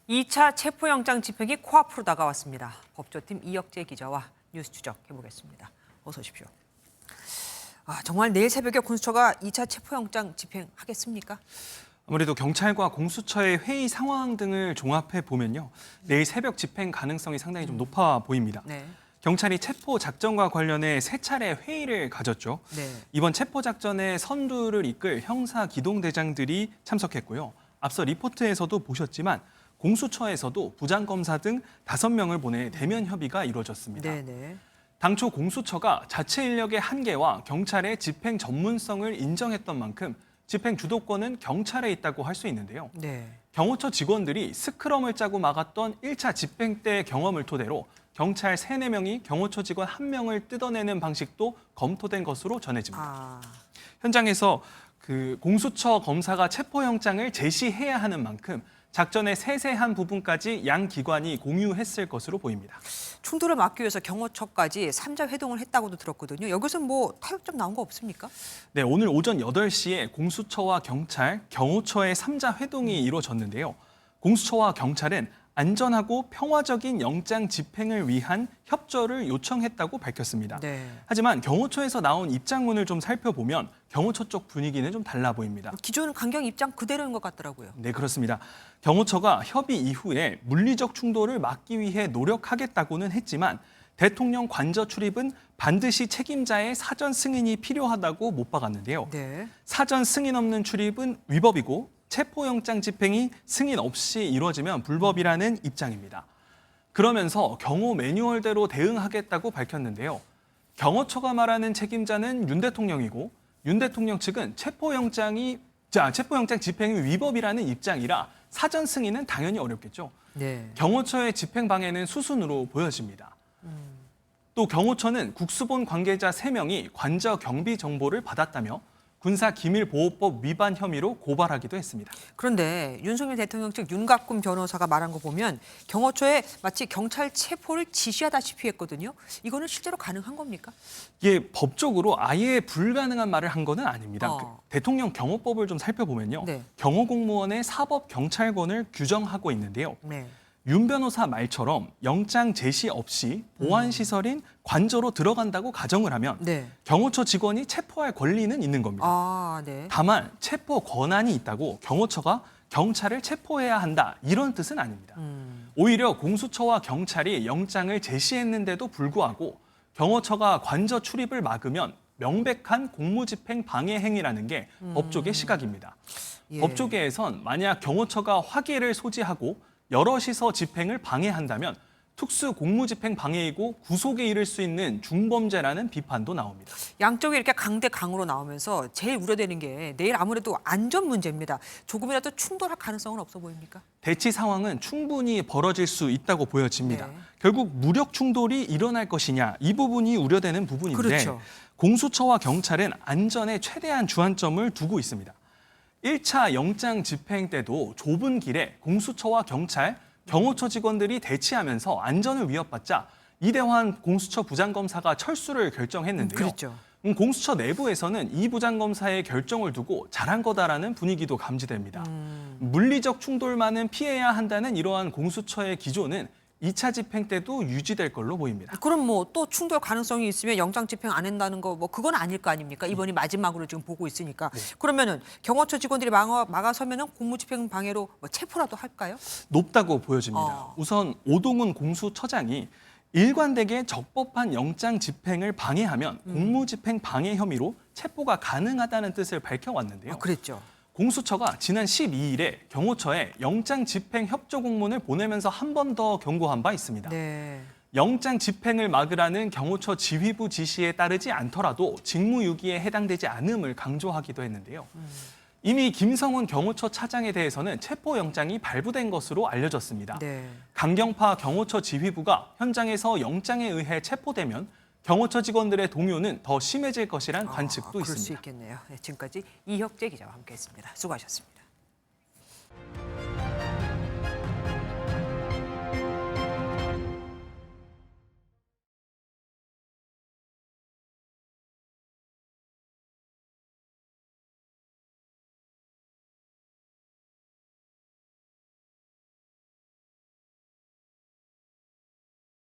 2차 체포영장 집행이 코앞으로 다가왔습니다. 법조팀 이혁재 기자와 뉴스 추적해보겠습니다. 어서 오십시오. 정말 내일 새벽에 공수처가 2차 체포영장 집행하겠습니까? 아무래도 경찰과 공수처의 회의 상황 등을 종합해 보면요, 내일 새벽 집행 가능성이 상당히 좀 높아 보입니다. 네. 경찰이 체포 작전과 관련해 세 차례 회의를 가졌죠. 네. 이번 체포 작전에 선두를 이끌 형사 기동대장들이 참석했고요. 앞서 리포트에서도 보셨지만 공수처에서도 부장검사 등 5명을 보내 대면 협의가 이루어졌습니다. 네네. 당초 공수처가 자체 인력의 한계와 경찰의 집행 전문성을 인정했던 만큼 집행 주도권은 경찰에 있다고 할 수 있는데요. 네. 경호처 직원들이 스크럼을 짜고 막았던 1차 집행 때의 경험을 토대로 경찰 3, 4명이 경호처 직원 1명을 뜯어내는 방식도 검토된 것으로 전해집니다. 현장에서 공수처 검사가 체포영장을 제시해야 하는 만큼 작전의 세세한 부분까지 양 기관이 공유했을 것으로 보입니다. 충돌을 막기 위해서 경호처까지 3자 회동을 했다고도 들었거든요. 여기서 뭐 타협점 나온 거 없습니까? 네, 오늘 오전 8시에 공수처와 경찰, 경호처의 3자 회동이 이루어졌는데요. 공수처와 경찰은 안전하고 평화적인 영장 집행을 위한 협조를 요청했다고 밝혔습니다. 네. 하지만 경호처에서 나온 입장문을 좀 살펴보면 경호처 쪽 분위기는 좀 달라 보입니다. 기존 강경 입장 그대로인 것 같더라고요. 네, 그렇습니다. 경호처가 협의 이후에 물리적 충돌을 막기 위해 노력하겠다고는 했지만 대통령 관저 출입은 반드시 책임자의 사전 승인이 필요하다고 못 박았는데요. 네. 사전 승인 없는 출입은 위법이고 체포영장 집행이 승인 없이 이루어지면 불법이라는 입장입니다. 그러면서 경호 매뉴얼대로 대응하겠다고 밝혔는데요. 경호처가 말하는 책임자는 윤 대통령이고 윤 대통령 측은 체포영장 집행이 위법이라는 입장이라 사전 승인은 당연히 어렵겠죠. 네. 경호처의 집행 방해는 수순으로 보여집니다. 또 경호처는 국수본 관계자 3명이 관저 경비 정보를 받았다며 군사기밀보호법 위반 혐의로 고발하기도 했습니다. 그런데 윤석열 대통령 측 윤갑군 변호사가 말한 거 보면 경호처에 마치 경찰 체포를 지시하다시피 했거든요. 이거는 실제로 가능한 겁니까? 이게 법적으로 아예 불가능한 말을 한 거는 아닙니다. 어. 대통령 경호법을 좀 살펴보면요. 네. 경호공무원의 사법경찰권을 규정하고 있는데요. 네. 윤 변호사 말처럼 영장 제시 없이 보안시설인 관저로 들어간다고 가정을 하면 네. 경호처 직원이 체포할 권리는 있는 겁니다. 네. 다만 체포 권한이 있다고 경호처가 경찰을 체포해야 한다 이런 뜻은 아닙니다. 오히려 공수처와 경찰이 영장을 제시했는데도 불구하고 경호처가 관저 출입을 막으면 명백한 공무집행 방해 행위라는 게 법조계 시각입니다. 예. 법조계에선 만약 경호처가 화기를 소지하고 여럿이서 집행을 방해한다면 특수 공무집행 방해이고 구속에 이를 수 있는 중범죄라는 비판도 나옵니다. 양쪽이 이렇게 강대강으로 나오면서 제일 우려되는 게 내일 아무래도 안전 문제입니다. 조금이라도 충돌할 가능성은 없어 보입니까? 대치 상황은 충분히 벌어질 수 있다고 보여집니다. 네. 결국 무력 충돌이 일어날 것이냐 이 부분이 우려되는 부분인데 그렇죠. 공수처와 경찰은 안전에 최대한 주안점을 두고 있습니다. 1차 영장 집행 때도 좁은 길에 공수처와 경찰, 경호처 직원들이 대치하면서 안전을 위협받자 이대환 공수처 부장검사가 철수를 결정했는데요. 그렇죠. 공수처 내부에서는 이 부장검사의 결정을 두고 잘한 거다라는 분위기도 감지됩니다. 물리적 충돌만은 피해야 한다는 이러한 공수처의 기조는 2차 집행 때도 유지될 걸로 보입니다. 그럼 뭐 또 충돌 가능성이 있으면 영장 집행 안 한다는 거 뭐 그건 아닐 거 아닙니까? 이번이 마지막으로 지금 보고 있으니까. 네. 그러면은 경호처 직원들이 막아서면은 공무집행 방해로 뭐 체포라도 할까요? 높다고 보여집니다. 우선 오동훈 공수처장이 일관되게 적법한 영장 집행을 방해하면 공무집행 방해 혐의로 체포가 가능하다는 뜻을 밝혀왔는데요. 그랬죠. 공수처가 지난 12일에 경호처에 영장 집행 협조 공문을 보내면서 한 번 더 경고한 바 있습니다. 네. 영장 집행을 막으라는 경호처 지휘부 지시에 따르지 않더라도 직무유기에 해당되지 않음을 강조하기도 했는데요. 이미 김성훈 경호처 차장에 대해서는 체포영장이 발부된 것으로 알려졌습니다. 네. 강경파 경호처 지휘부가 현장에서 영장에 의해 체포되면 경호처 직원들의 동요는 더 심해질 것이란 관측도 그럴 수 있습니다. 있겠네요. 네, 지금까지 이혁재 기자와 함께했습니다. 수고하셨습니다.